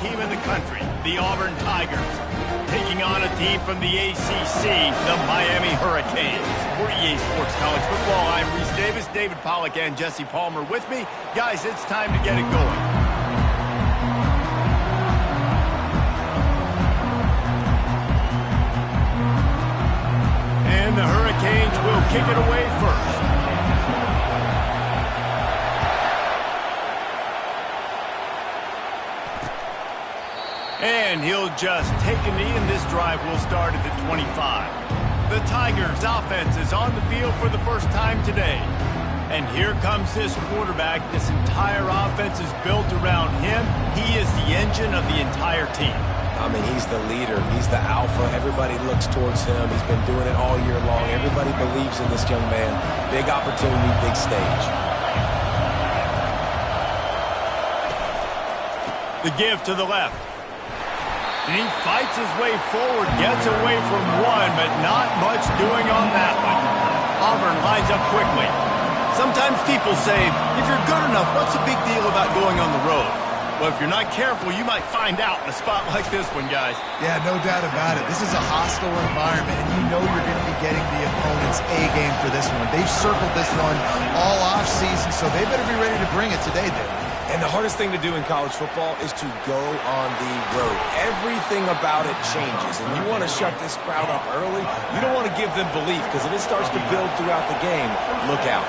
team in the country, the Auburn Tigers, taking on a team from the ACC, the Miami Hurricanes. For EA Sports College Football, I'm Reese Davis, David Pollack, and Jesse Palmer with me. Guys, it's time to get it going. And the Hurricanes will kick it away first. And he'll just take a knee, and this drive will start at the 25. The Tigers' offense is on the field for the first time today. And here comes this quarterback. This entire offense is built around him. He is the engine of the entire team. I mean, he's the leader. He's the alpha. Everybody looks towards him. He's been doing it all year long. Everybody believes in this young man. Big opportunity, big stage. The give to the left. And he fights his way forward, gets away from one, but not much doing on that one. Auburn lines up quickly. Sometimes people say, if you're good enough, what's the big deal about going on the road? Well, if you're not careful, you might find out in a spot like this one, guys. Yeah, no doubt about it. This is a hostile environment, and you know you're going to be getting the opponent's A-game for this one. They've circled this one all off-season, so they better be ready to bring it today, Dave. And the hardest thing to do in college football is to go on the road. Everything about it changes, and you want to shut this crowd up early. You don't want to give them belief, because if it starts to build throughout the game, look out.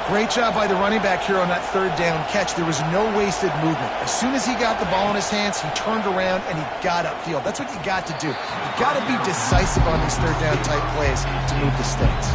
Great job by the running back here on that third down catch. There was no wasted movement. As soon as he got the ball in his hands, he turned around and he got upfield. That's what you got to do. You got to be decisive on these third down type plays to move the stakes.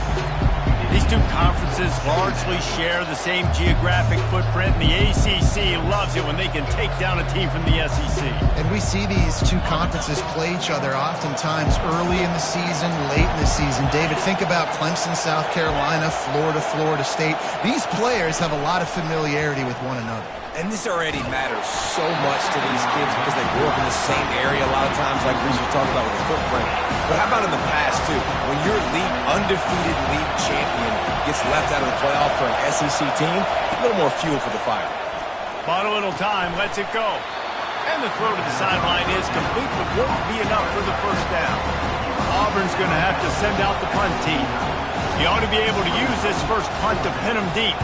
These two conferences largely share the same geographic footprint, and the ACC loves it when they can take down a team from the SEC. And we see these two conferences play each other oftentimes early in the season, late in the season. David, think about Clemson, South Carolina, Florida, Florida State. These players have a lot of familiarity with one another. And this already matters so much to these kids because they grew up in the same area a lot of times, like Reese was talking about with the footprint. But how about in the past, too? When your undefeated league champion gets left out of the playoff for an SEC team, a little more fuel for the fire. Bought a little time, lets it go. And the throw to the sideline is complete, but won't be enough for the first down. Auburn's going to have to send out the punt team. He ought to be able to use this first punt to pin him deep.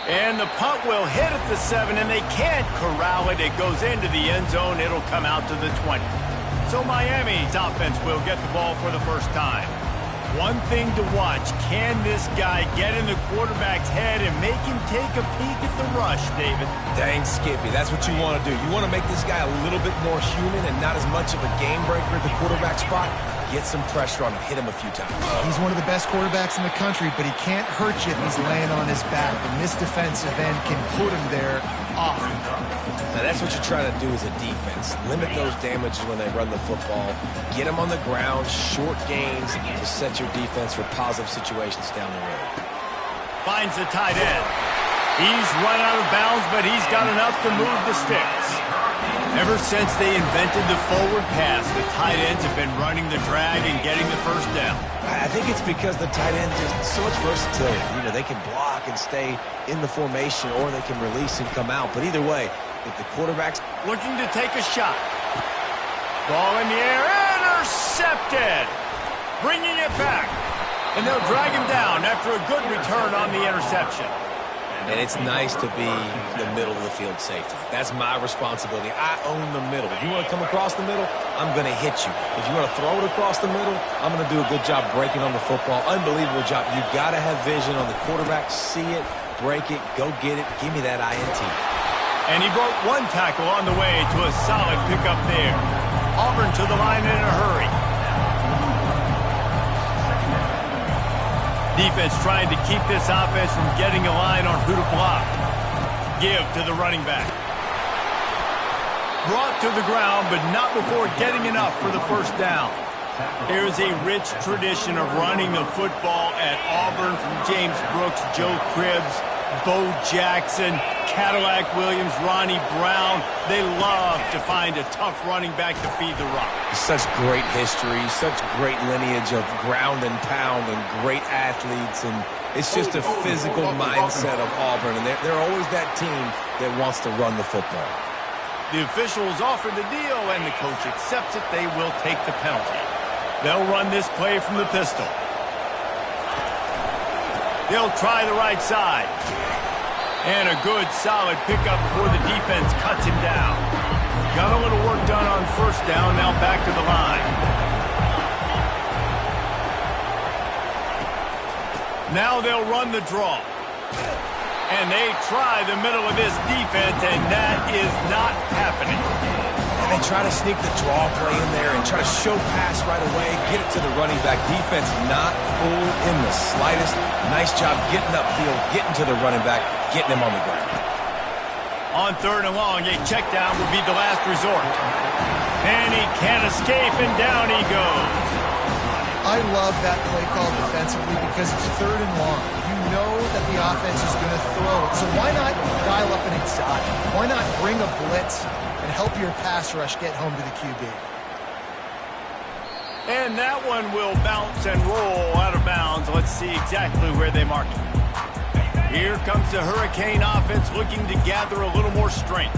And the punt will hit at the 7, and they can't corral it. It goes into the end zone. It'll come out to the 20. So Miami's offense will get the ball for the first time. One thing to watch, can this guy get in the quarterback's head and make him take a peek at the rush, David? Dang, Skippy, that's what you want to do. You want to make this guy a little bit more human and not as much of a game breaker at the quarterback spot. Get some pressure on him, hit him a few times. He's one of the best quarterbacks in the country, but he can't hurt you if he's laying on his back. And this defensive end can put him there often. Now that's what you try to do as a defense. Limit those damages when they run the football. Get them on the ground, short gains to set your defense for positive situations down the road. Finds the tight end. He's run out of bounds, but he's got enough to move the sticks. Ever since they invented the forward pass, the tight ends have been running the drag and getting the first down. I think it's because the tight end has so much versatility. You know, they can block and stay in the formation, or they can release and come out. But either way, if the quarterback's looking to take a shot. Ball in the air, intercepted. Bringing it back. And they'll drag him down after a good return on the interception. And it's nice to be the middle of the field safety. That's my responsibility. I own the middle. If you want to come across the middle, I'm going to hit you. If you want to throw it across the middle, I'm going to do a good job breaking on the football. Unbelievable job. You got to have vision on the quarterback. See it, break it, go get it. Give me that INT. And he broke one tackle on the way to a solid pickup there. Auburn to the line in a hurry. Defense trying to keep this offense from getting a line on who to block. Give to the running back. Brought to the ground, but not before getting enough for the first down. There's a rich tradition of running the football at Auburn from James Brooks, Joe Cribbs, Bo Jackson, Cadillac Williams, Ronnie Brown. They love to find a tough running back to feed the rock. Such great history, such great lineage of ground and pound and great athletes. And It's just a physical mindset of Auburn, and they're always that team that wants to run the football. The officials offer the deal, and the coach accepts it. They will take the penalty. They'll run this play from the pistol. They'll try the right side. And a good, solid pickup before the defense cuts him down. Got a little work done on first down, now back to the line. Now they'll run the draw. And they try the middle of this defense, and that is not happening. And they try to sneak the draw play in there and try to show pass right away, get it to the running back. Defense not fooled in the slightest. Nice job getting upfield, getting to the running back, getting him on the ground. On 3rd and long, a check down will be the last resort. And he can't escape, and down he goes. I love that play call defensively because it's 3rd and long. You know that the offense is going to throw it. So why not dial up an exotic? Why not bring a blitz and help your pass rush get home to the QB? And that one will bounce and roll out of bounds. Let's see exactly where they mark it. Here comes the Hurricane offense looking to gather a little more strength.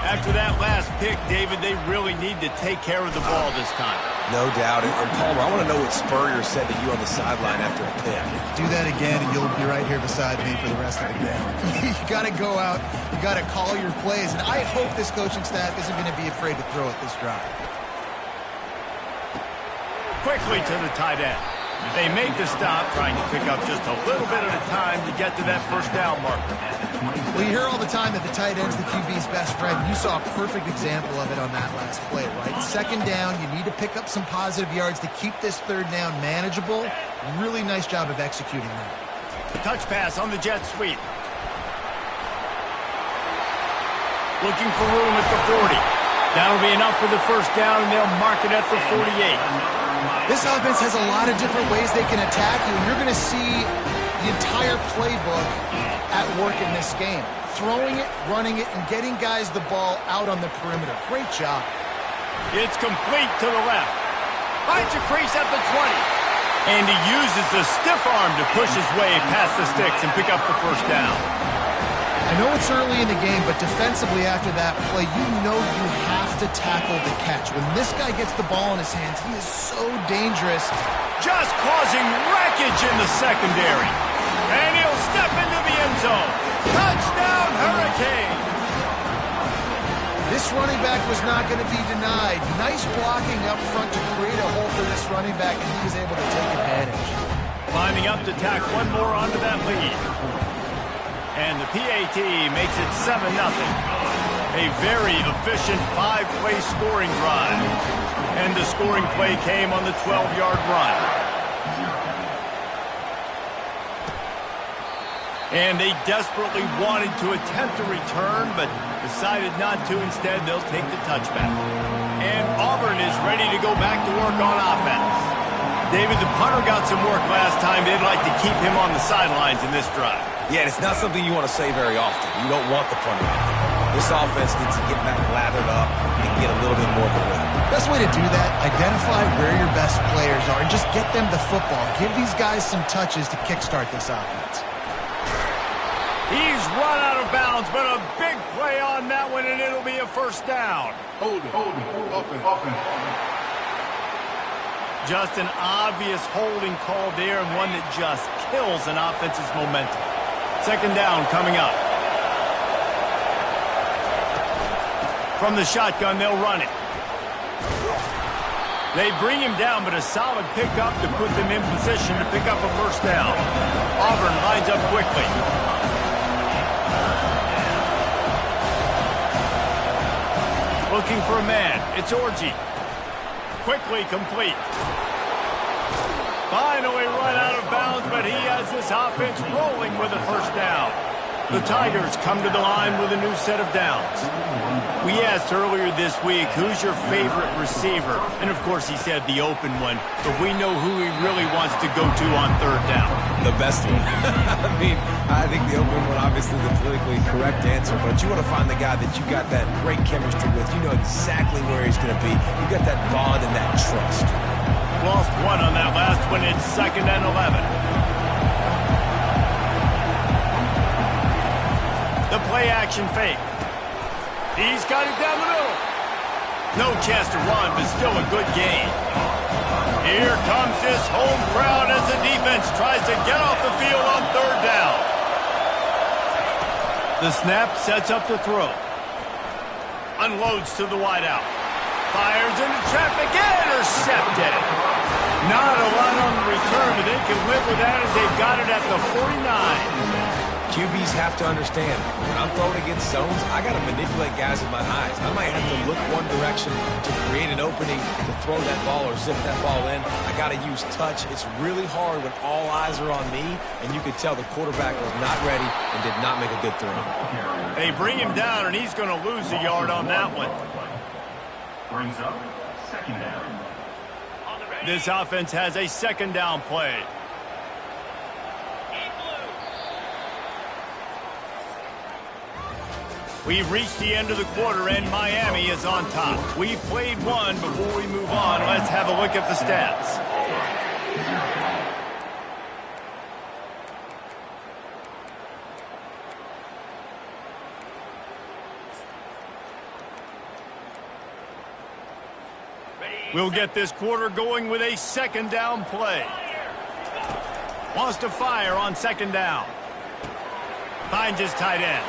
After that last pick, David, they really need to take care of the ball this time. No doubt. And Palmer, I want to know what Spurrier said to you on the sideline after a pick. Do that again, and you'll be right here beside me for the rest of the game. You got to go out. You got to call your plays. And I hope this coaching staff isn't going to be afraid to throw it this drive. Quickly to the tight end. They make the stop, trying to pick up just a little bit at a time to get to that first down marker. Well, you hear all the time that the tight end's the QB's best friend. You saw a perfect example of it on that last play, right? 2nd down, you need to pick up some positive yards to keep this 3rd down manageable. Really nice job of executing that. Touch pass on the jet sweep. Looking for room at the 40. That'll be enough for the first down, and they'll mark it at the 48. This offense has a lot of different ways they can attack you, and you're going to see the entire playbook at work in this game. Throwing it, running it, and getting guys the ball out on the perimeter. Great job. It's complete to the left. Finds a crease at the 20. And he uses the stiff arm to push his way past the sticks and pick up the first down. I know it's early in the game, but defensively after that play, you know you have to tackle the catch. When this guy gets the ball in his hands, he is so dangerous. Just causing wreckage in the secondary. And he'll step into the end zone. Touchdown, Hurricane! This running back was not going to be denied. Nice blocking up front to create a hole for this running back, and he was able to take advantage. Climbing up to tack one more onto that lead. And the PAT makes it 7-0. A very efficient 5-play scoring drive. And the scoring play came on the 12-yard run. And they desperately wanted to attempt a return, but decided not to. Instead, they'll take the touchback. And Auburn is ready to go back to work on offense. David, the punter got some work last time. They'd like to keep him on the sidelines in this drive. Yeah, it's not something you want to say very often. You don't want the punter out there. This offense needs to get back lathered up and get a little bit more of a rhythm. Best way to do that, identify where your best players are and just get them the football. Give these guys some touches to kickstart this offense. He's run out of bounds, but a big play on that one, and it'll be a first down. Hold it, open. Just an obvious holding call there, and one that just kills an offense's momentum. 2nd down coming up. From the shotgun, they'll run it. They bring him down, but a solid pickup to put them in position to pick up a first down. Auburn lines up quickly. Looking for a man. It's Orji. Quickly complete. Finally run out of bounds, but he has this offense rolling with a first down. The Tigers come to the line with a new set of downs. We asked earlier this week, who's your favorite receiver? And, of course, he said the open one, but we know who he really wants to go to on 3rd down. The best one. I think the open one, obviously the politically correct answer, but you want to find the guy that you got that great chemistry with. You know exactly where he's going to be. You got that bond and that trust. Lost one on that last one. It's 2nd and 11. play-action fake. He's got it down the middle. No chance to run, but still a good gain. Here comes this home crowd as the defense tries to get off the field on third down. The snap sets up the throw. Unloads to the wideout. Fires into traffic, intercepted. Not a lot on the return, but they can live with that as they've got it at the 49. QBs have to understand, when I'm throwing against zones, I got to manipulate guys with my eyes. I might have to look one direction to create an opening to throw that ball or zip that ball in. I got to use touch. It's really hard when all eyes are on me, and you could tell the quarterback was not ready and did not make a good throw. They bring him down, and he's going to lose a yard on that one. Brings up second down. This offense has a second down play. We've reached the end of the quarter, and Miami is on top. We've played one. Before we move on, let's have a look at the stats. We'll get this quarter going with a second down play. Wants to fire on second down. Finds his tight end.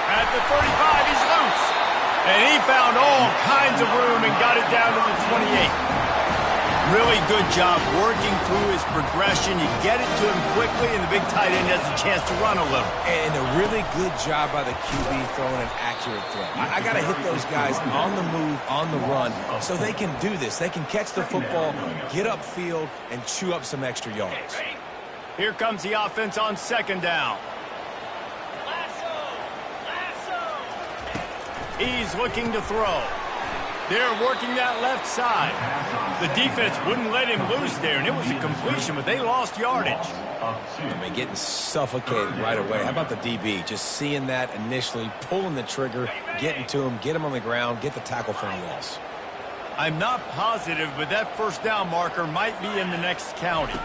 At the 35, he's loose. And he found all kinds of room and got it down to the 28. Really good job working through his progression. You get it to him quickly, and the big tight end has a chance to run a little. And a really good job by the QB throwing an accurate throw. I got to hit those guys on the move, on the run, so they can do this. They can catch the football, get upfield, and chew up some extra yards. Here comes the offense on second down. He's looking to throw. They're working that left side. The defense wouldn't let him loose there, and it was a completion, but they lost yardage. I mean, getting suffocated right away. How about the DB? Just seeing that initially, pulling the trigger, getting to him, get him on the ground, get the tackle for a loss. I'm not positive, but that first down marker might be in the next county.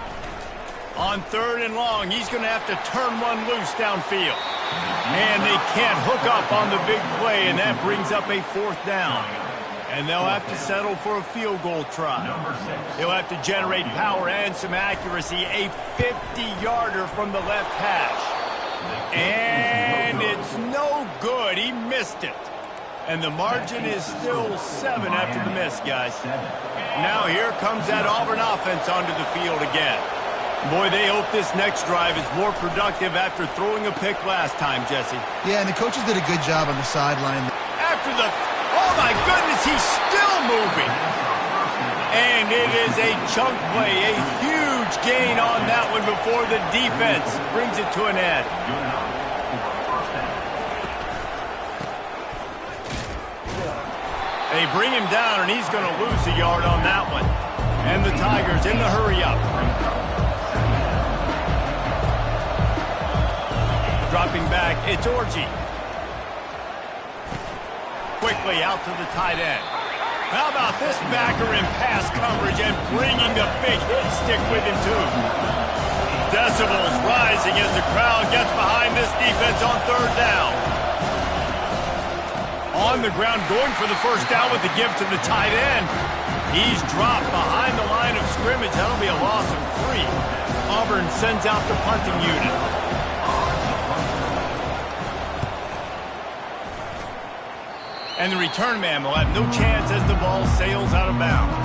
On third and long, he's going to have to turn one loose downfield. And they can't hook up on the big play, and that brings up a fourth down. And they'll have to settle for a field goal try. He'll have to generate power and some accuracy. A 50-yarder from the left hash. And it's no good. He missed it. And the margin is still 7 after the miss, guys. Now here comes that Auburn offense onto the field again. Boy, they hope this next drive is more productive after throwing a pick last time, Jesse. Yeah, and the coaches did a good job on the sideline. After the... Oh, my goodness, he's still moving. And it is a chunk play, a huge gain on that one before the defense brings it to an end. They bring him down, and he's going to lose a yard on that one. And the Tigers in the hurry-up. Dropping back, it's Orji. Quickly out to the tight end. How about this backer in pass coverage and bringing the big hit stick with him, too. Decibels rising as the crowd gets behind this defense on third down. On the ground, going for the first down with the give to the tight end. He's dropped behind the line of scrimmage. That'll be a loss of 3. Auburn sends out the punting unit. And the return man will have no chance as the ball sails out of bounds.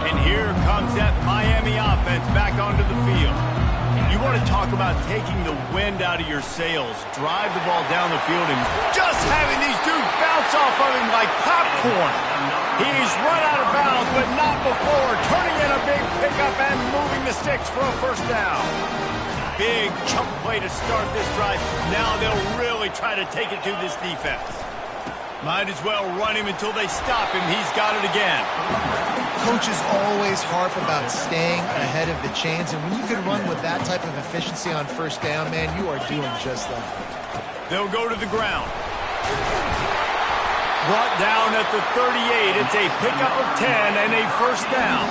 And here comes that Miami offense back onto the field. You want to talk about taking the wind out of your sails. Drive the ball down the field and just having these dudes bounce off of him like popcorn. He's run out of bounds, but not before. Turning in a big pickup and moving the sticks for a first down. Big chunk play to start this drive. Now they'll really try to take it to this defense. Might as well run him until they stop him. He's got it again. Coaches always harp about staying ahead of the chains, and when you can run with that type of efficiency on first down, man, you are doing just that. They'll go to the ground. Brought down at the 38. It's a pickup of 10 and a first down.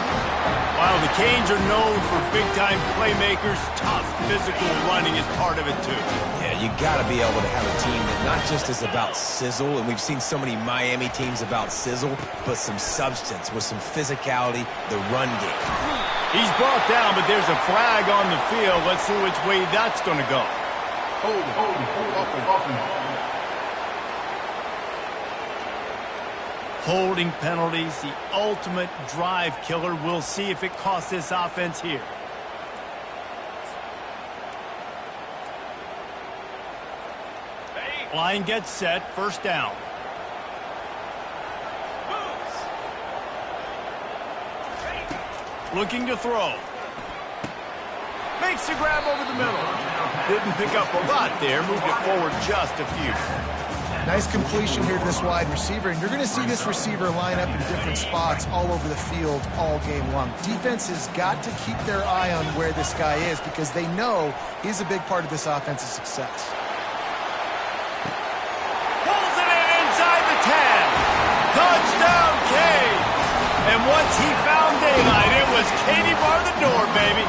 While the Canes are known for big-time playmakers, tough physical running is part of it, too. Yeah, You got to be able to have a team that not just is about sizzle, and we've seen so many Miami teams about sizzle, but some substance with some physicality, the run game. He's brought down, but there's a flag on the field. Let's see which way that's going to go. Holding penalties, the ultimate drive killer. We'll see if it costs this offense here. Line gets set, first down. Looking to throw. Makes the grab over the middle. Didn't pick up a lot there, moved it forward just a few. Nice completion here to this wide receiver, and you're going to see this receiver line up in different spots all over the field all game long. Defense has got to keep their eye on where this guy is because they know he's a big part of this offense's success. Pulls it in inside the 10. Touchdown, Cade. And once he found daylight, it was Katie bar the door, baby.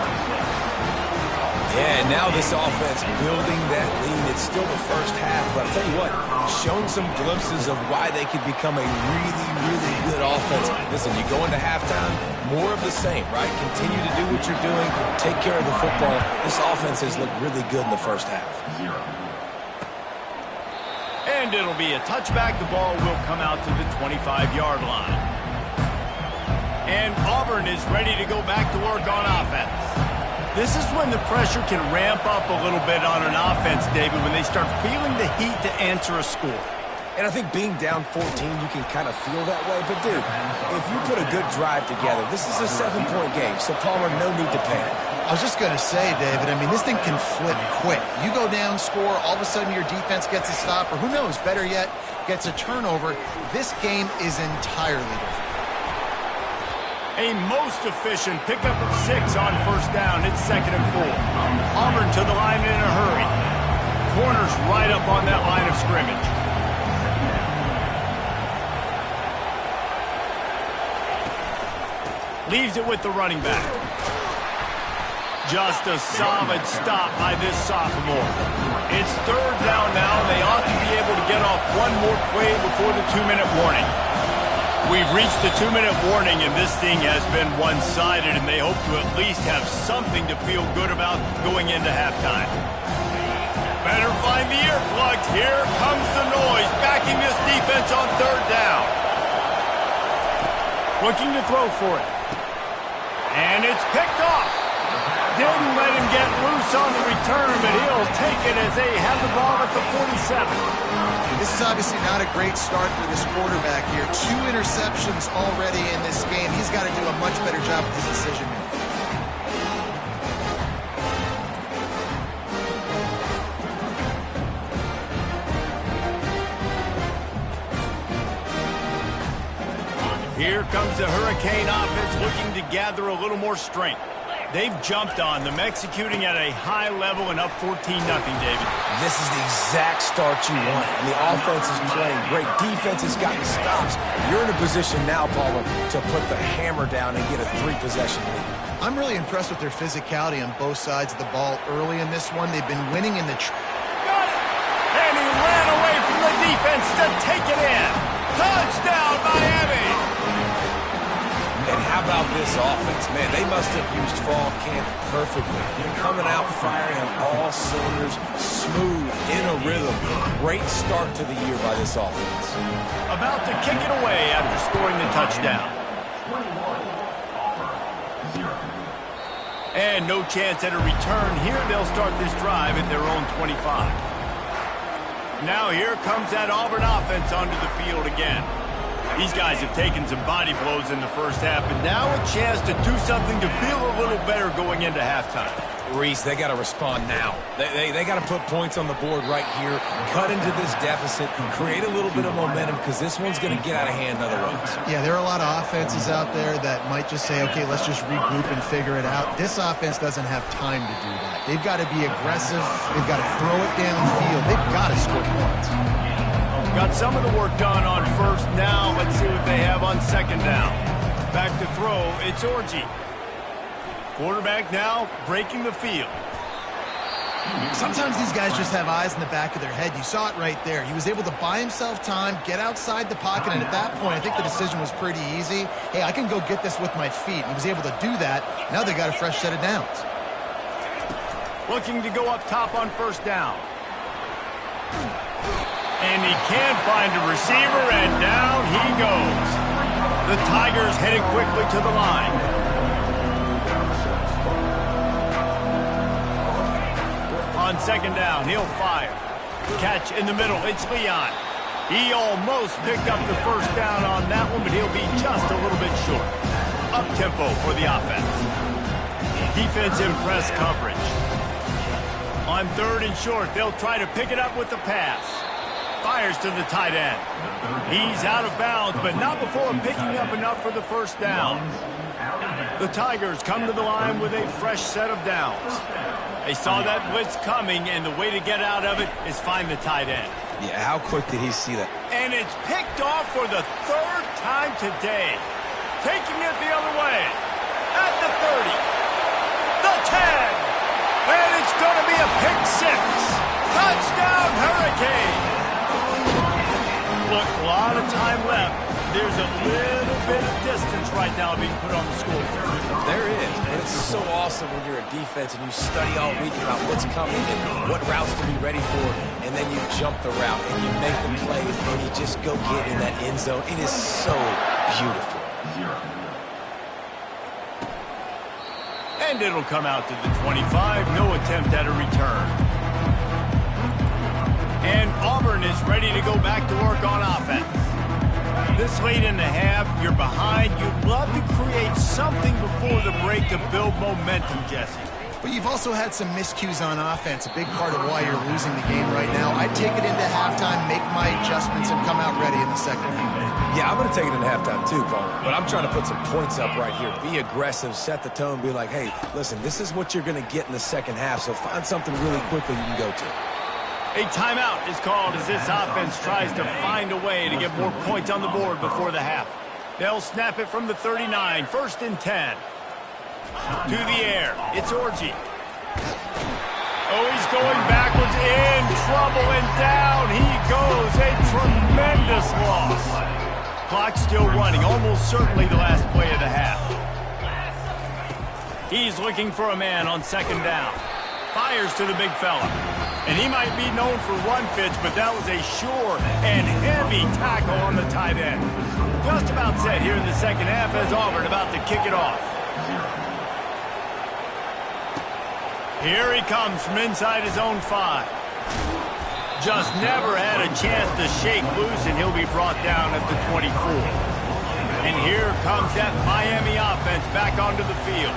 Yeah, now this offense building that lead. It's still the first half, but I'll tell you what, shown some glimpses of why they could become a really, really good offense. Listen, you go into halftime, more of the same, right? Continue to do what you're doing, take care of the football. This offense has looked really good in the first half. And it'll be a touchback. The ball will come out to the 25-yard line. And Auburn is ready to go back to work on offense. This is when the pressure can ramp up a little bit on an offense, David, when they start feeling the heat to answer a score. And I think being down 14, you can kind of feel that way. But, dude, if you put a good drive together, this is a 7-point game, so Palmer, no need to panic. I was just going to say, David, I mean, this thing can flip quick. You go down, score, all of a sudden your defense gets a stop, or who knows, better yet, gets a turnover. This game is entirely different. A most efficient pickup of 6 on first down. It's 2nd and 4. Auburn to the line in a hurry. Corners right up on that line of scrimmage. Leaves it with the running back. Just a solid stop by this sophomore. It's 3rd down now. They ought to be able to get off one more play before the 2-minute warning. We've reached the 2-minute warning, and this thing has been one-sided, and they hope to at least have something to feel good about going into halftime. Better find the earplugs. Here comes the noise, backing this defense on 3rd down. Looking to throw for it. And it's picked off. Didn't let him get loose on the return, but he'll take it as they have the ball at the 47. This is obviously not a great start for this quarterback here. 2 interceptions already in this game. He's got to do a much better job with his decision making. Here comes the Hurricane offense looking to gather a little more strength. They've jumped on them, executing at a high level and up 14-0, David. This is the exact start you want. And the offense is playing great. Defense has gotten stops. You're in a position now, Palmer, to put the hammer down and get a 3-possession lead. I'm really impressed with their physicality on both sides of the ball early in this one. They've been winning in the... Got it! And he ran away from the defense to take it in. Touchdown, Miami! And how about this offense? Man, they must have used fall camp perfectly. They're coming out firing on all cylinders, smooth, in a rhythm. Great start to the year by this offense. About to kick it away after scoring the touchdown. And no chance at a return here. They'll start this drive at their own 25. Now here comes that Auburn offense onto the field again. These guys have taken some body blows in the first half, but now a chance to do something to feel a little better going into halftime. Reese, they got to respond now. They got to put points on the board right here, cut into this deficit, create a little bit of momentum because this one's going to get out of hand otherwise. Yeah, there are a lot of offenses out there that might just say, okay, let's just regroup and figure it out. This offense doesn't have time to do that. They've got to be aggressive. They've got to throw it downfield. They've got to score points. Got some of the work done on first. Now let's see what they have on 2nd down. Back to throw, it's Orji. Quarterback now breaking the field. Sometimes these guys just have eyes in the back of their head. You saw it right there. He was able to buy himself time, get outside the pocket, and at that point, I think the decision was pretty easy. Hey, I can go get this with my feet. He was able to do that. Now they got a fresh set of downs. Looking to go up top on first down. And he can't find a receiver, and down he goes. The Tigers headed quickly to the line. On second down, he'll fire. Catch in the middle, it's Leon. He almost picked up the first down on that one, but he'll be just a little bit short. Up-tempo for the offense. Defense in press coverage. On third and short, they'll try to pick it up with the pass. Fires to the tight end. He's out of bounds, but not before picking up enough for the first down. The Tigers come to the line with a fresh set of downs. They saw that blitz coming, and the way to get out of it is find the tight end. Yeah, how quick did he see that? And it's picked off for the third time today. Taking it the other way. At the 30. The 10. And it's going to be a pick six. Touchdown, Hurricane. Look, a lot of time left. There's a little bit of distance right now being put on the scoreboard. There is, and it's so awesome when you're a defense and you study all week about what's coming and what routes to be ready for, and then you jump the route and you make the plays and you just go get in that end zone. It is so beautiful. And it'll come out to the 25. No attempt at a return. And Auburn is ready to go back to work on offense. This late in the half, you're behind. You'd love to create something before the break to build momentum, Jesse. But you've also had some miscues on offense, a big part of why you're losing the game right now. I'd take it into halftime, make my adjustments, and come out ready in the second half. Yeah, I'm going to take it into halftime too, Paul. But I'm trying to put some points up right here. Be aggressive, set the tone, be like, hey, listen, this is what you're going to get in the second half, so find something really quickly you can go to. A timeout is called as this offense tries to find a way to get more points on the board before the half. They'll snap it from the 39, first and 10. To the air, it's Orji. Oh, he's going backwards, in trouble, and down he goes. A tremendous loss. Clock still running, almost certainly the last play of the half. He's looking for a man on second down. Fires to the big fella. And he might be known for one pitch, but that was a sure and heavy tackle on the tight end. Just about set here in the second half as Auburn about to kick it off. Here he comes from inside his own 5. Just never had a chance to shake loose, and he'll be brought down at the 24. And here comes that Miami offense back onto the field.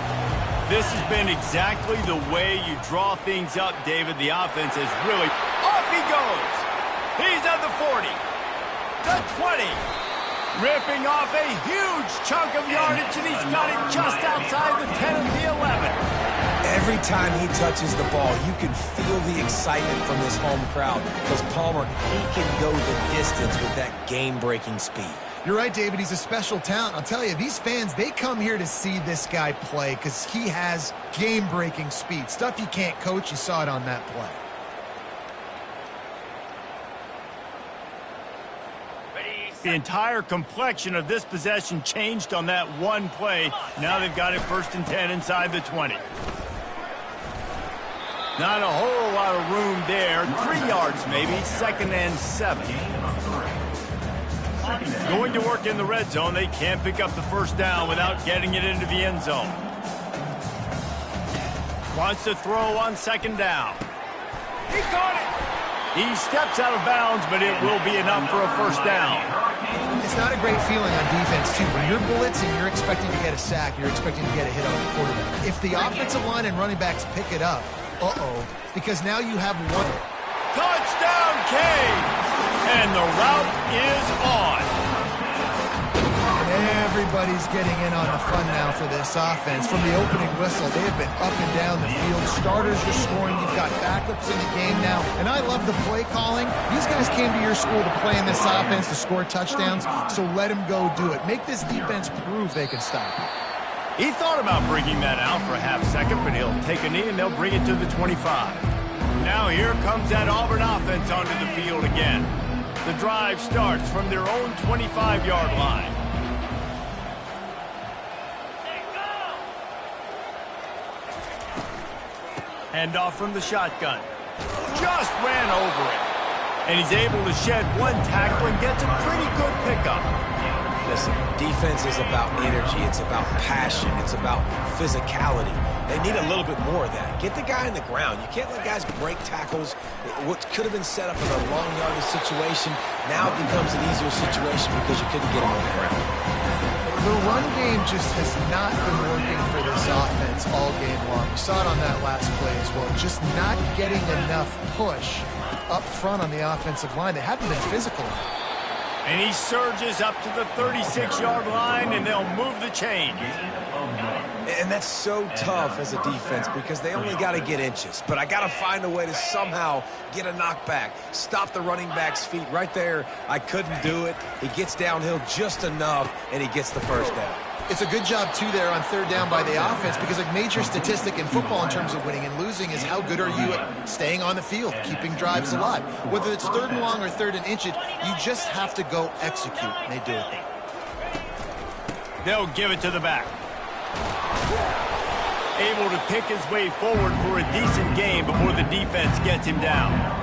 This has been exactly the way you draw things up, David. The offense is really... Off he goes! He's at the 40. The 20. Ripping off a huge chunk of yardage, and he's got it just outside the 10 of the 11. Every time he touches the ball, you can feel the excitement from this home crowd because Palmer, he can go the distance with that game-breaking speed. You're right, David. He's a special talent. I'll tell you, these fans, they come here to see this guy play because he has game-breaking speed. Stuff you can't coach. You saw it on that play. The entire complexion of this possession changed on that one play. Now they've got it first and 10 inside the 20. Not a whole lot of room there. 3 yards maybe. Second and 7. Going to work in the red zone. They can't pick up the first down without getting it into the end zone. Wants to throw on second down. He caught it. He steps out of bounds, but it will be enough for a first down. It's not a great feeling on defense, too. When you're blitzing, you're expecting to get a sack. You're expecting to get a hit on the quarterback. If the offensive line and running backs pick it up, because now you have one. Touchdown, Cade! And the route is on. Everybody's getting in on the fun now for this offense. From the opening whistle, they have been up and down the field. Starters are scoring. You've got backups in the game now. And I love the play calling. These guys came to your school to play in this offense to score touchdowns, so let them go do it. Make this defense prove they can stop it. He thought about bringing that out for a half second, but he'll take a knee and they'll bring it to the 25. Now here comes that Auburn offense onto the field again. The drive starts from their own 25-yard line. Handoff from the shotgun. Just ran over it. And he's able to shed one tackle and gets a pretty good pickup. Listen, defense is about energy. It's about passion. It's about physicality. They need a little bit more of that. Get the guy on the ground. You can't let guys break tackles. What could have been set up in a long yardage situation now becomes an easier situation because you couldn't get him on the ground. The run game just has not been working for this offense all game long. We saw it on that last play as well. Just not getting enough push up front on the offensive line. They haven't been physical. And he surges up to the 36-yard line, and they'll move the chain. And that's so tough as a defense because they only got to get inches. But I got to find a way to somehow get a knockback, stop the running back's feet right there. I couldn't do it. He gets downhill just enough, and he gets the first down. It's a good job, too, there on third down by the offense because a major statistic in football in terms of winning and losing is how good are you at staying on the field, keeping drives alive. Whether it's third and long or third and inches, you just have to go execute, and they do it. They'll give it to the back. Able to pick his way forward for a decent game before the defense gets him down.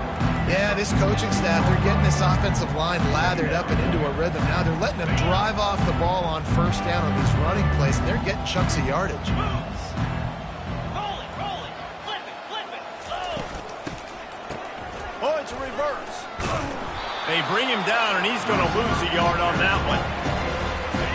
Yeah, this coaching staff, they're getting this offensive line lathered up and into a rhythm. Now they're letting them drive off the ball on first down on these running plays, and they're getting chunks of yardage. Oh, it's a reverse. They bring him down, and he's going to lose a yard on that one.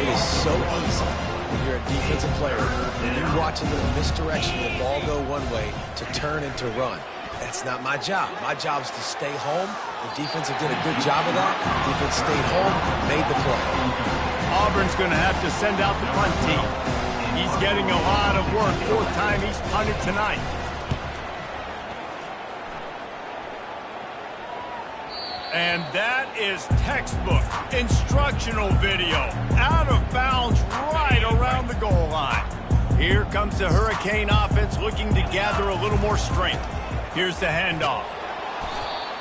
It is so easy when you're a defensive player and you watch a little misdirection, the ball go one way, to turn and to run. That's not my job. My job is to stay home. The defense did a good job of that. Defense stayed home, made the play. Auburn's going to have to send out the punt team. He's getting a lot of work. Fourth time he's punted tonight. And that is textbook instructional video. Out of bounds right around the goal line. Here comes the Hurricane offense looking to gather a little more strength. Here's the handoff.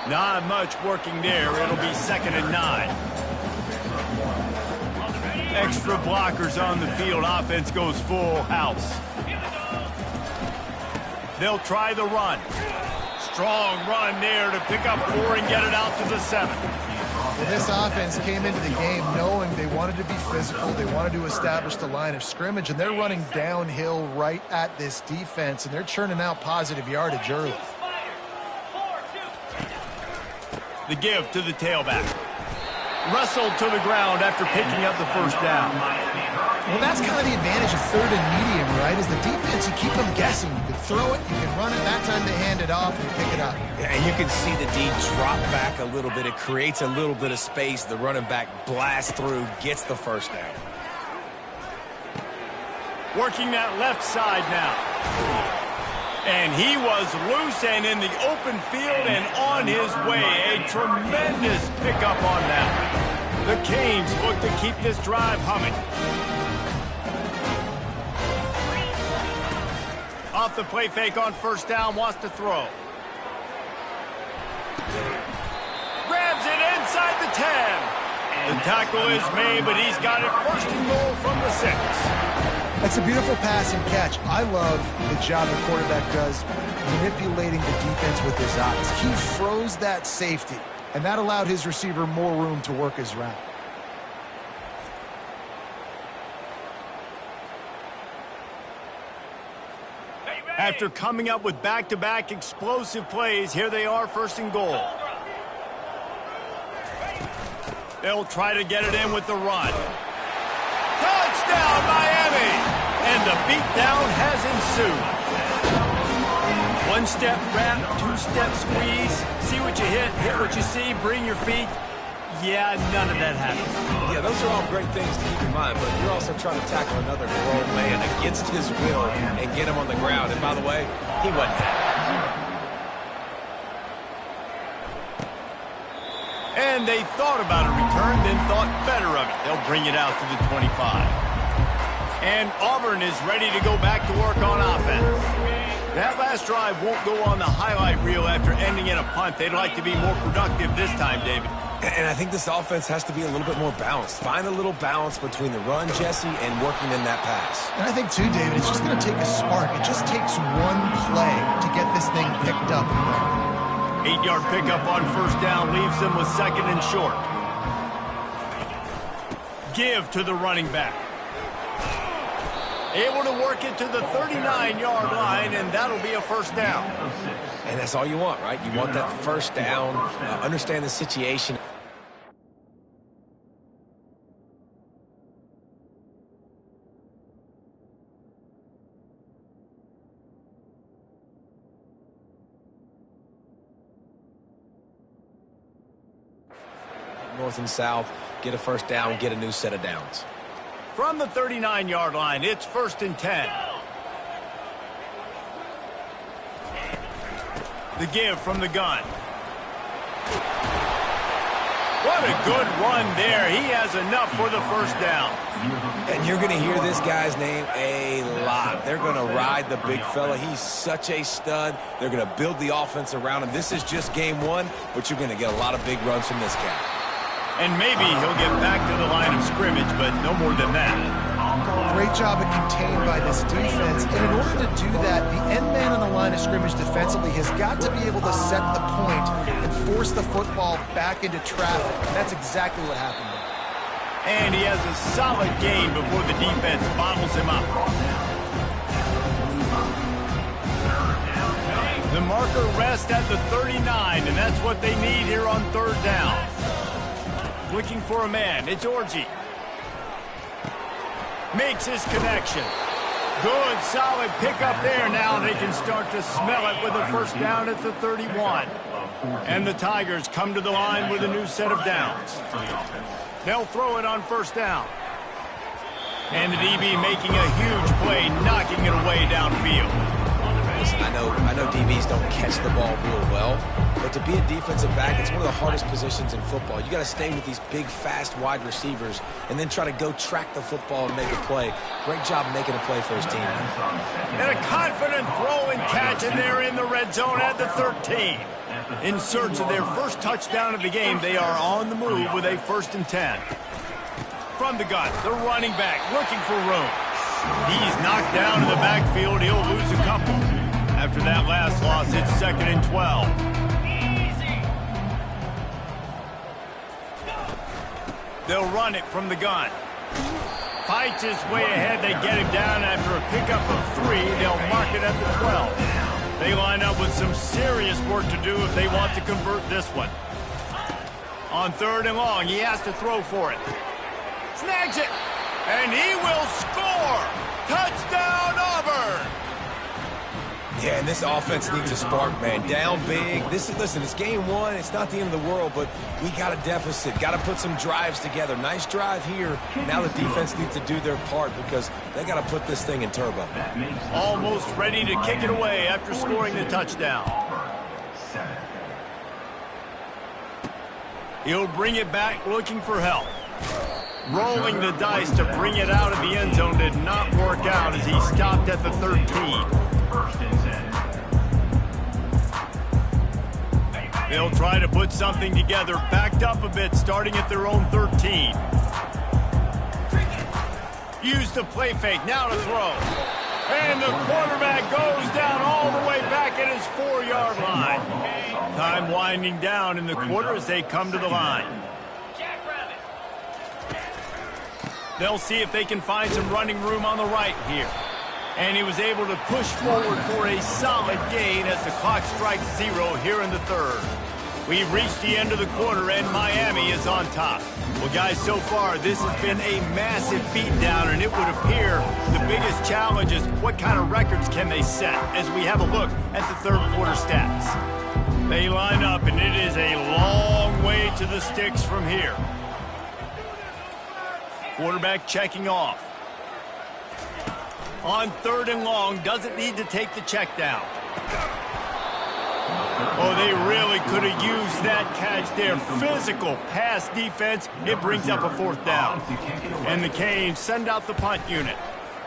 Not much working there. It'll be 2nd and 9. Extra blockers on the field. Offense goes full house. They'll try the run. Strong run there to pick up 4 and get it out to the 7. Well, this offense came into the game knowing they wanted to be physical. They wanted to establish the line of scrimmage, and they're running downhill right at this defense, and they're churning out positive yardage early. The give to the tailback. Wrestled to the ground after picking up the first down. Well, that's kind of the advantage of third and medium, right? Is the defense, you keep them guessing. You can throw it, you can run it. That time they hand it off and you pick it up. Yeah, and you can see the D drop back a little bit. It creates a little bit of space. The running back blasts through, gets the first down. Working that left side now. And he was loose and in the open field and on his way. A tremendous pickup on that. The Canes look to keep this drive humming. Off the play fake on first down, wants to throw. Grabs it inside the 10. The tackle is made, but he's got it 1st and goal from the 6. That's a beautiful pass and catch. I love the job the quarterback does manipulating the defense with his eyes. He froze that safety, and that allowed his receiver more room to work his route. After coming up with back-to-back explosive plays, here they are 1st and goal. They'll try to get it in with the run. Touchdown, Miami! And the beatdown has ensued. 1-step wrap, 2-step squeeze. See what you hit what you see, bring your feet. Yeah, none of that happened. Yeah, those are all great things to keep in mind, but you're also trying to tackle another grown man against his will and get him on the ground. And by the way, he wasn't happy. And they thought about a return, then thought better of it. They'll bring it out to the 25. And Auburn is ready to go back to work on offense. That last drive won't go on the highlight reel after ending in a punt. They'd like to be more productive this time, David. And I think this offense has to be a little bit more balanced. Find a little balance between the run, Jesse, and working in that pass. And I think, too, David, it's just going to take a spark. It just takes one play to get this thing picked up. 8-yard pickup on first down leaves them with second and short. Give to the running back. Able to work it to the 39-yard line, and that'll be a first down. And that's all you want, right? You want that first down, understand the situation. North and south, get a first down, get a new set of downs. From the 39-yard line, it's first and 10. The give from the gun. What a good run there. He has enough for the first down. And you're going to hear this guy's name a lot. They're going to ride the big fella. He's such a stud. They're going to build the offense around him. This is just game one, but you're going to get a lot of big runs from this guy. And maybe he'll get back to the line of scrimmage, but no more than that. Great job of contained by this defense. And in order to do that, the end man on the line of scrimmage defensively has got to be able to set the point and force the football back into traffic. And that's exactly what happened there. And he has a solid gain before the defense bottles him up. The marker rests at the 39, and that's what they need here on third down. Looking for a man. It's Orji. Makes his connection. Good, solid pickup there. Now they can start to smell it with a first down at the 31. And the Tigers come to the line with a new set of downs. They'll throw it on first down. And the DB making a huge play, knocking it away downfield. Listen, I know DBs don't catch the ball real well, but to be a defensive back, it's one of the hardest positions in football. You got to stay with these big, fast wide receivers and then try to go track the football and make a play. Great job making a play for his team. And a confident throw and catch, and they're in the red zone at the 13. In search of their first touchdown of the game, they are on the move with a first and 10. From the gun, the running back looking for room. He's knocked down in the backfield. He'll lose a couple. After that last loss, it's second and 12. They'll run it from the gun. Fights his way ahead. They get him down after a pickup of 3. They'll mark it at the 12. They line up with some serious work to do if they want to convert this one. On third and long, he has to throw for it. Snags it, and he will score! Touchdown, Auburn! Yeah, and this offense needs a spark, man. Down big. Listen, it's game one. It's not the end of the world, but we got a deficit. Got to put some drives together. Nice drive here. Now the defense needs to do their part because they got to put this thing in turbo. Almost ready to kick it away after scoring the touchdown. He'll bring it back looking for help. Rolling the dice to bring it out of the end zone did not work out as he stopped at the 13. They'll try to put something together, backed up a bit, starting at their own 13. Use the play fake, now to throw. And the quarterback goes down all the way back at his 4-yard line. Time winding down in the quarter as they come to the line. They'll see if they can find some running room on the right here. And he was able to push forward for a solid gain as the clock strikes 0 here in the third. We've reached the end of the quarter, and Miami is on top. Well, guys, so far, this has been a massive beatdown, and it would appear the biggest challenge is what kind of records can they set as we have a look at the third quarter stats. They line up, and it is a long way to the sticks from here. Quarterback checking off. On third and long, doesn't need to take the check down. Oh, they really could have used that catch there. Physical pass defense. It brings up a fourth down. And the Canes send out the punt unit.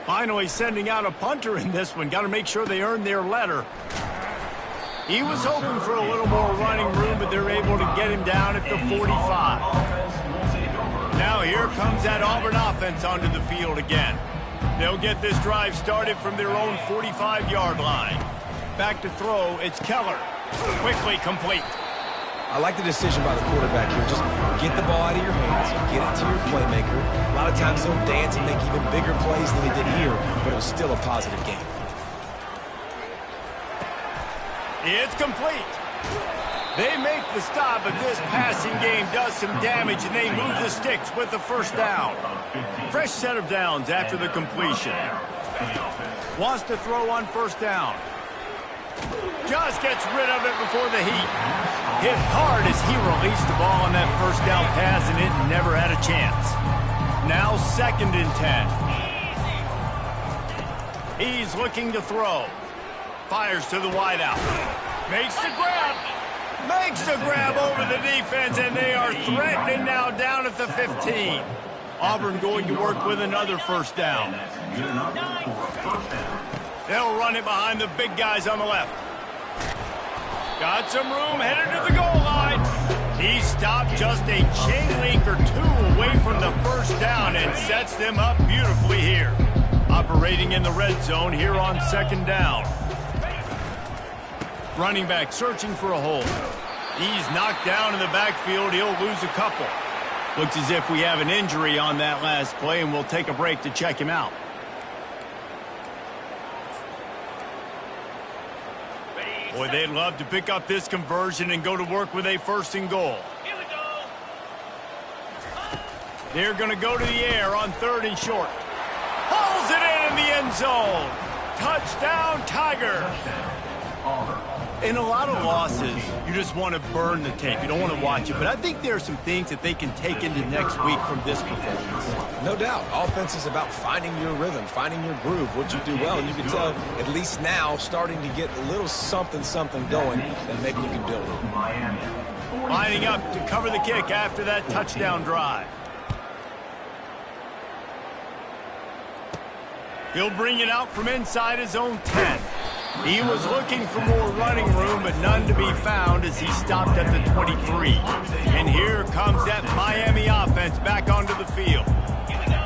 Finally sending out a punter in this one. Got to make sure they earn their letter. He was hoping for a little more running room, but they're able to get him down at the 45. Now here comes that Auburn offense onto the field again. They'll get this drive started from their own 45-yard line. Back to throw, it's Keller. Quickly complete. I like the decision by the quarterback here. Just get the ball out of your hands, get it to your playmaker. A lot of times he'll dance and make even bigger plays than he did here, but it was still a positive game. It's complete. They make the stop, but this passing game does some damage, and they move the sticks with the first down. Fresh set of downs after the completion. Wants to throw on first down. Just gets rid of it before the heat. Hit hard as he released the ball on that first down pass, and it never had a chance. Now 2nd and 10. He's looking to throw. Fires to the wideout. Makes the grab. Makes the grab over the defense, and they are threatening now down at the 15. Auburn going to work with another first down. They'll run it behind the big guys on the left. Got some room, headed to the goal line. He stopped just a chain link or two away from the first down and sets them up beautifully here. Operating in the red zone here on 2nd down. Running back searching for a hole. He's knocked down in the backfield. He'll lose a couple. Looks as if we have an injury on that last play, and we'll take a break to check him out. Boy, they'd love to pick up this conversion and go to work with a 1st and goal. Here we go. They're going to go to the air on 3rd and short. Hauls it in the end zone. Touchdown, Tiger. In a lot of losses, you just want to burn the tape. You don't want to watch it. But I think there are some things that they can take into next week from this performance. No doubt. Offense is about finding your rhythm, finding your groove, what you do well. And you can tell, at least now, starting to get a little something going that maybe you can build on. Lining up to cover the kick after that touchdown drive. He'll bring it out from inside his own 10. He was looking for more running room, but none to be found as he stopped at the 23. And here comes that Miami offense back onto the field.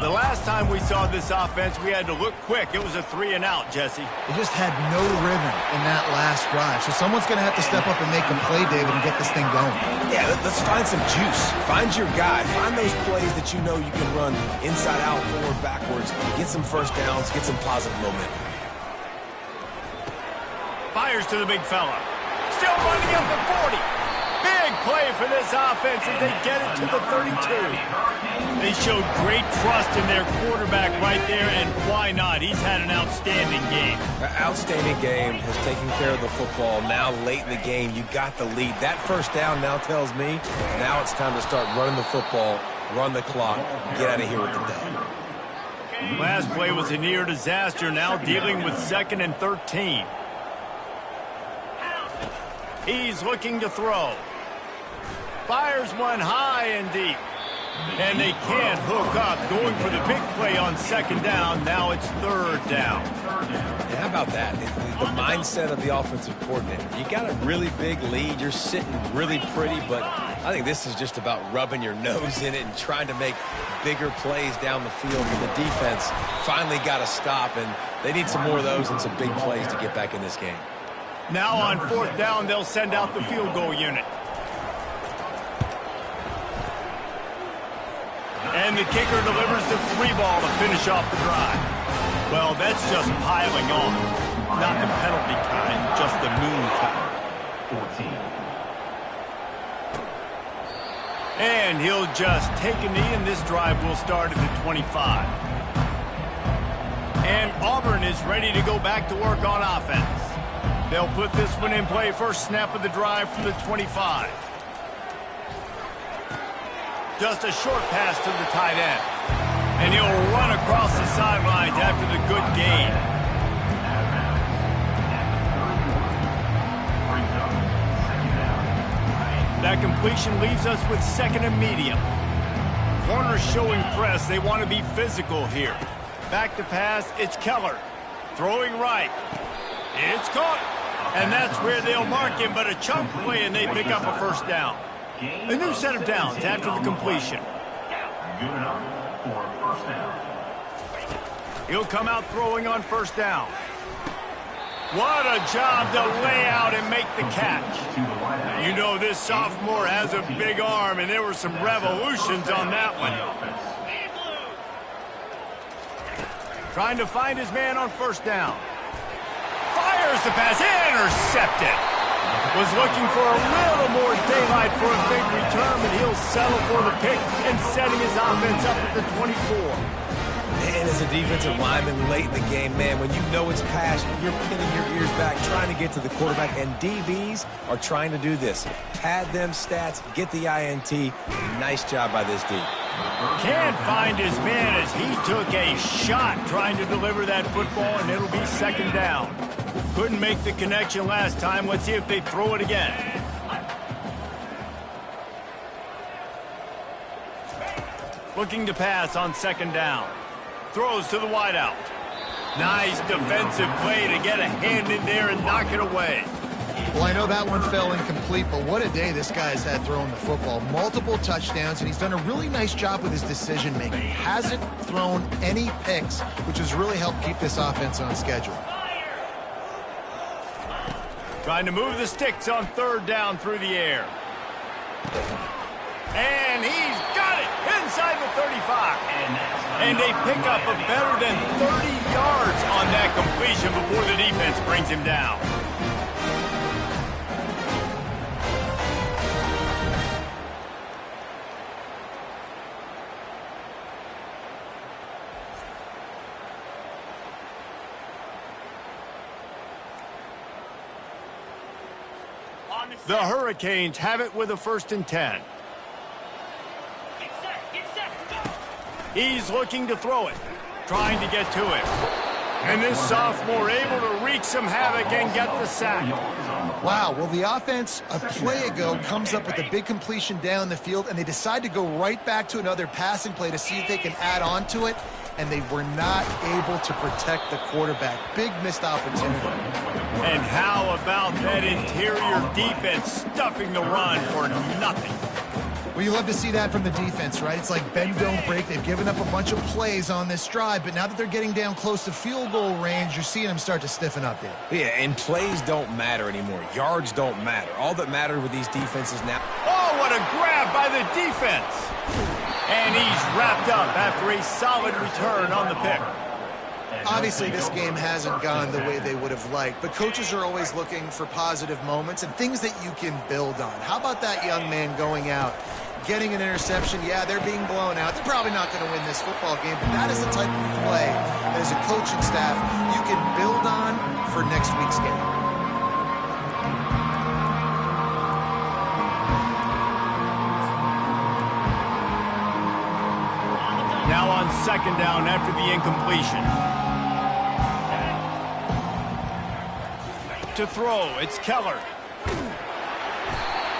The last time we saw this offense, we had to look quick. It was a 3-and-out, Jesse. They just had no rhythm in that last drive. So someone's going to have to step up and make a play, David, and get this thing going. Yeah, let's find some juice. Find your guy. Find those plays that you know you can run inside out, forward, backwards. Get some first downs. Get some positive momentum. Fires to the big fella. Still running up the 40. Big play for this offense as they get it to the 32. They showed great trust in their quarterback right there, and why not? He's had an outstanding game. An outstanding game, has taken care of the football. Now late in the game, you got the lead. That first down now tells me now it's time to start running the football, run the clock, get out of here with the dub. Last play was a near disaster, now dealing with 2nd and 13. He's looking to throw. Fires one high and deep. And they can't hook up. Going for the big play on 2nd down. Now it's 3rd down. Yeah, how about that? The mindset of the offensive coordinator. You got a really big lead. You're sitting really pretty, but I think this is just about rubbing your nose in it and trying to make bigger plays down the field. And the defense finally got a stop, and they need some more of those and some big plays to get back in this game. Now on 4th down, they'll send out the field goal unit. And the kicker delivers the 3 ball to finish off the drive. Well, that's just piling on. Not the penalty kind, just the mean kind. 14. And he'll just take a knee, and this drive will start at the 25. And Auburn is ready to go back to work on offense. They'll put this one in play. First snap of the drive from the 25. Just a short pass to the tight end. And he'll run across the sidelines after the good gain. That completion leaves us with 2nd and medium. Corners showing press. They want to be physical here. Back to pass, it's Keller. Throwing right. It's caught. And that's where they'll mark him, but a chunk play, and they pick up a first down. A new set of downs after the completion. Good enough for first down. He'll come out throwing on first down. What a job to lay out and make the catch. You know this sophomore has a big arm, and there were some revolutions on that one. Trying to find his man on first down. Fires the pass, intercepted. Was looking for a little more daylight for a big return, but he'll settle for the pick and setting his offense up at the 24. And as a defensive lineman late in the game, man, when you know it's pass, you're pinning your ears back, trying to get to the quarterback, and DBs are trying to do this. Pad them stats, get the INT. Nice job by this D. Can't find his man as he took a shot trying to deliver that football, and it'll be second down. Couldn't make the connection last time. Let's see if they throw it again. Looking to pass on second down. Throws to the wideout. Nice defensive play to get a hand in there and knock it away. Well, I know that one fell incomplete, but what a day this guy's had throwing the football. Multiple touchdowns, and he's done a really nice job with his decision-making. Hasn't thrown any picks, which has really helped keep this offense on schedule. Trying to move the sticks on third down through the air. And he's got it inside the 35. And they pick up a better than 30 yards on that completion before the defense brings him down. The Hurricanes have it with a 1st and 10. He's looking to throw it, trying to get to it. And this sophomore able to wreak some havoc and get the sack. Wow, well, the offense a play ago comes up with a big completion down the field, and they decide to go right back to another passing play to see if they can add on to it, and they were not able to protect the quarterback. Big missed opportunity. And how about that interior defense stuffing the run for nothing? Well, you love to see that from the defense, right? It's like bend, don't break. They've given up a bunch of plays on this drive, but now that they're getting down close to field goal range, you're seeing them start to stiffen up there. Yeah, and plays don't matter anymore. Yards don't matter. All that matters with these defenses now. Oh, what a grab by the defense. And he's wrapped up after a solid return on the pick. Obviously, this game hasn't gone the way they would have liked, but coaches are always looking for positive moments and things that you can build on. How about that young man going out, getting an interception? Yeah, they're being blown out. They're probably not going to win this football game, but that is the type of play that as a coaching staff you can build on for next week's game. Now on second down after the incompletion. To throw, it's Keller.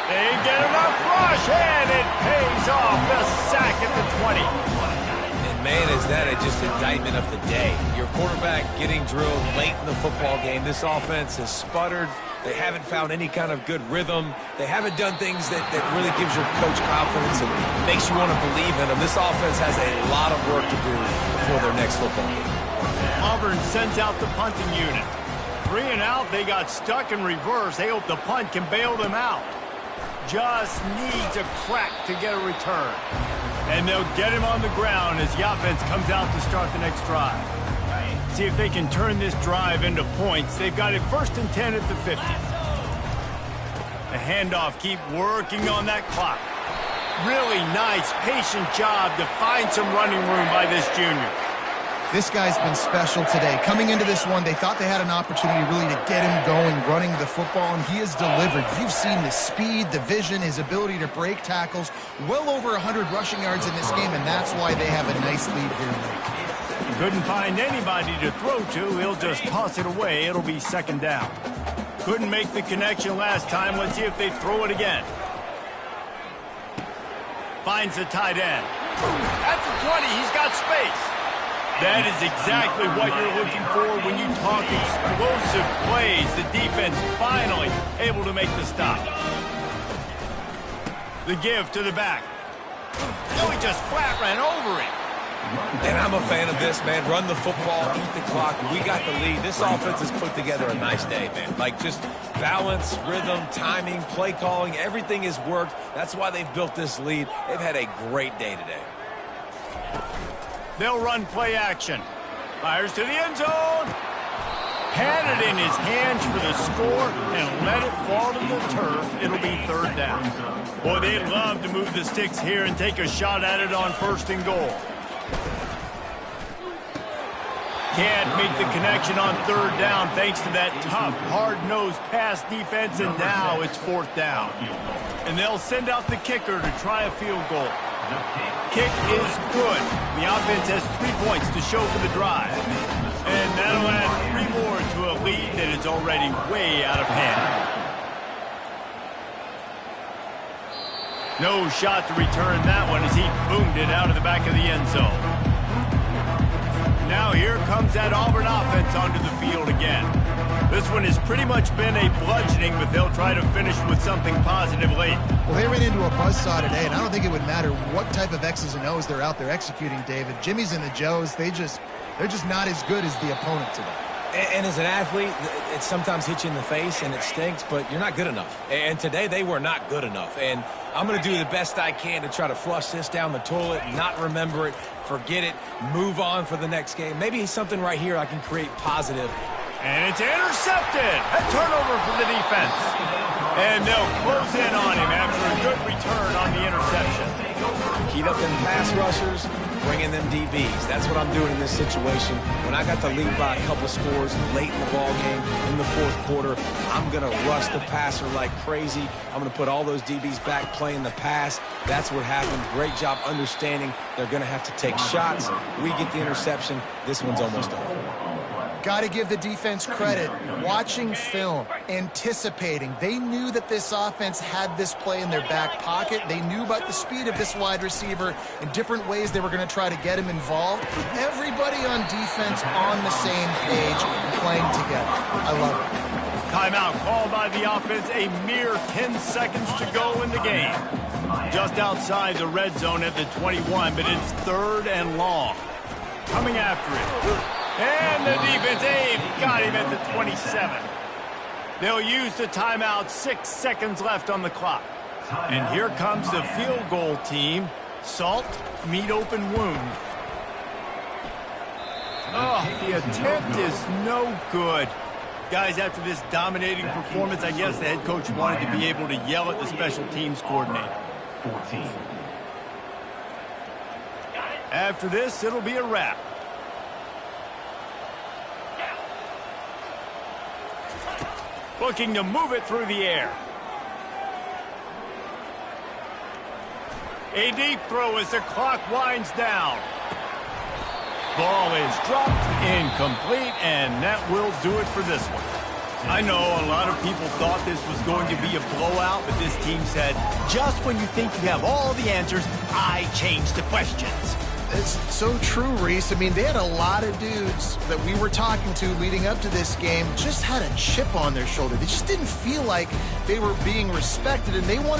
They get enough rush, and it pays off. The sack at the 20. And man, is that just indictment of the day. Your quarterback getting drilled late in the football game. This offense has sputtered. They haven't found any kind of good rhythm. They haven't done things that really gives your coach confidence and makes you want to believe in them. This offense has a lot of work to do before their next football game. Auburn sends out the punting unit. 3 and out, they got stuck in reverse. They hope the punt can bail them out. Just needs a crack to get a return. And they'll get him on the ground as the offense comes out to start the next drive. See if they can turn this drive into points. They've got it 1st and 10 at the 50. The handoff, keep working on that clock. Really nice, patient job to find some running room by this junior. This guy's been special today. Coming into this one, they thought they had an opportunity really to get him going, running the football, and he has delivered. You've seen the speed, the vision, his ability to break tackles. Well over 100 rushing yards in this game, and that's why they have a nice lead here. Couldn't find anybody to throw to. He'll just toss it away. It'll be second down. Couldn't make the connection last time. Let's see if they throw it again. Finds the tight end. At the 20, he's got space. That is exactly what you're looking for when you talk explosive plays. The defense finally able to make the stop. The give to the back. No, he just flat ran over it. And I'm a fan of this, man. Run the football, eat the clock. We got the lead. This offense has put together a nice day, man. Like, just balance, rhythm, timing, play calling, everything has worked. That's why they've built this lead. They've had a great day today. They'll run play action. Fires to the end zone. Had it in his hands for the score and let it fall to the turf. It'll be third down. Boy, they'd love to move the sticks here and take a shot at it on first and goal. Can't make the connection on third down thanks to that tough, hard-nosed pass defense, and now it's fourth down. And they'll send out the kicker to try a field goal. Kick is good. The offense has 3 points to show for the drive. And that'll add 3 more to a lead that is already way out of hand. No shot to return that one as he boomed it out of the back of the end zone. Now here comes that Auburn offense onto the field again. This one has pretty much been a bludgeoning, but they'll try to finish with something positive late. Well, they ran into a buzzsaw today, and I don't think it would matter what type of X's and O's they're out there executing, David. Jimmy's and the Joes, they're just not as good as the opponent today. And as an athlete, it sometimes hits you in the face and it stinks, but you're not good enough. And today they were not good enough. And I'm going to do the best I can to try to flush this down the toilet, not remember it, forget it, move on for the next game. Maybe something right here I can create positive. And it's intercepted. A turnover for the defense. And they'll close in on him after a good return on the interception. Heat up them pass rushers, bring in them DBs. That's what I'm doing in this situation. When I got the lead by a couple scores late in the ball game, in the fourth quarter, I'm going to rush the passer like crazy. I'm going to put all those DBs back playing the pass. That's what happened. Great job understanding they're going to have to take shots. We get the interception. This one's almost over. Got to give the defense credit. Watching film, anticipating. They knew that this offense had this play in their back pocket. They knew about the speed of this wide receiver and different ways they were going to try to get him involved. Everybody on defense on the same page and playing together. I love it. Timeout called by the offense. A mere 10 seconds to go in the game. Just outside the red zone at the 21, but it's third and long. Coming after it. And the defense, got him at the 27. They'll use the timeout. 6 seconds left on the clock. And here comes the field goal team. Salt, meet open wound. Oh, the attempt is no good. Guys, after this dominating performance, I guess the head coach wanted to be able to yell at the special teams coordinator. 14. After this, it'll be a wrap. Looking to move it through the air. A deep throw as the clock winds down. Ball is dropped, incomplete, and that will do it for this one. I know a lot of people thought this was going to be a blowout, but this team said, just when you think you have all the answers, I change the questions. It's so true, Reese. I mean, they had a lot of dudes that we were talking to leading up to this game just had a chip on their shoulder. They just didn't feel like they were being respected, and they wanted